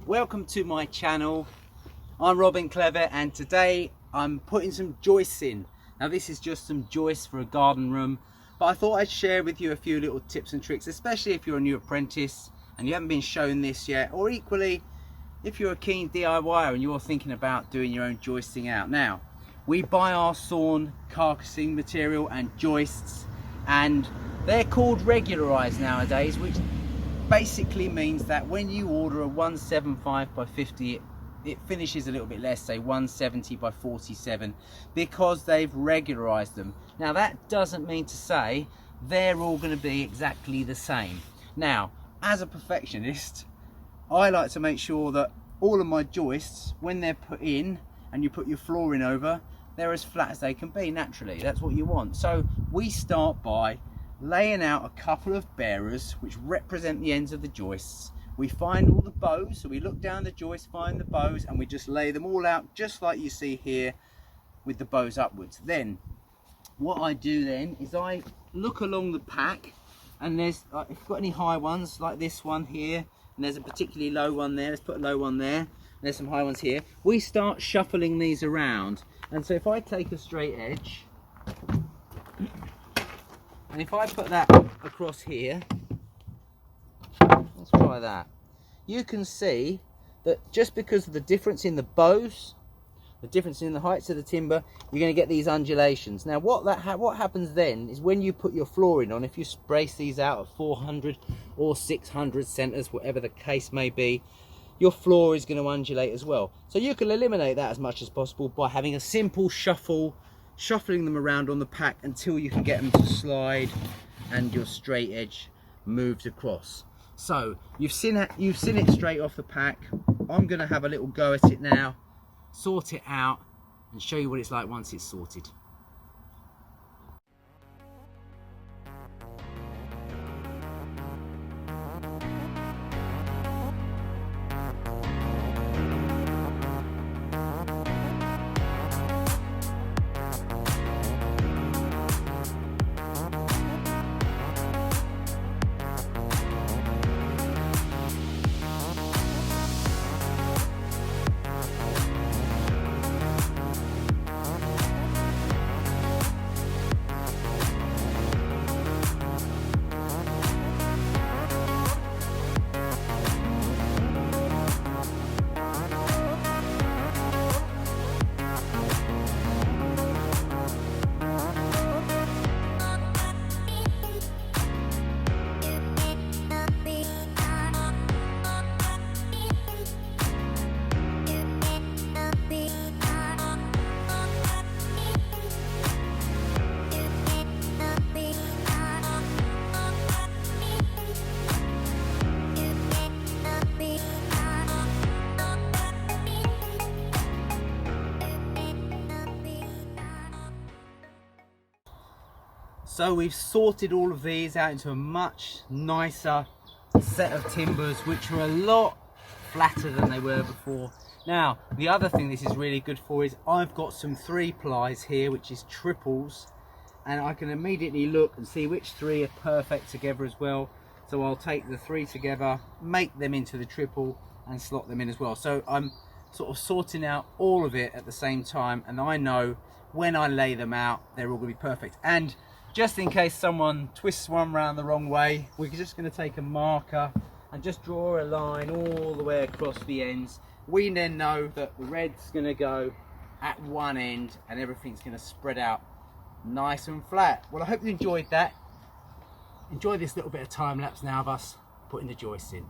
Welcome to my channel. I'm Clevett, and today I'm putting some joists in. Now this is just some joists for a garden room, but I thought I'd share with you a few little tips and tricks, especially if you're a new apprentice and you haven't been shown this yet, or equally if you're a keen DIYer and you're thinking about doing your own joisting out. Now we buy our sawn carcassing material and joists, and they're called regularized nowadays, which basically means that when you order a 175 by 50, it finishes a little bit less, say 170 by 47, because they've regularized them. Now that doesn't mean to say they're all going to be exactly the same. Now, as a perfectionist, I like to make sure that all of my joists, when they're put in and you put your flooring over, they're as flat as they can be naturally. That's what you want. So we start by laying out a couple of bearers which represent the ends of the joists. We find all the bows, so we look down the joist, find the bows, and we just lay them all out just like you see here with the bows upwards. Then what I do then is I look along the pack, and there's, if you've got any high ones like this one here, and there's a particularly low one there, let's put a low one there, and there's some high ones here. We start shuffling these around, and so if I take a straight edge and if I put that across here, let's try that, you can see that just because of the difference in the bows, the difference in the heights of the timber, you're going to get these undulations. Now what happens then is when you put your flooring on, if you brace these out at 400 or 600 centres, whatever the case may be, your floor is going to undulate as well. So you can eliminate that as much as possible by having a simple shuffling them around on the pack until you can get them to slide and your straight edge moved across. So you've seen it straight off the pack. I'm going to have a little go at it now, sort it out, and show you what it's like once it's sorted. So we've sorted all of these out into a much nicer set of timbers, which are a lot flatter than they were before. Now, the other thing this is really good for is I've got some 3-plies here, which is triples, and I can immediately look and see which 3 are perfect together as well. So I'll take the 3 together, make them into the triple, and slot them in as well. So I'm sort of sorting out all of it at the same time, and I know when I lay them out, they're all going to be perfect. And just in case someone twists one round the wrong way, we're just going to take a marker and just draw a line all the way across the ends. We then know that the red's going to go at one end and everything's going to spread out nice and flat. Well, I hope you enjoyed that. Enjoy this little bit of time lapse now of us putting the joists in.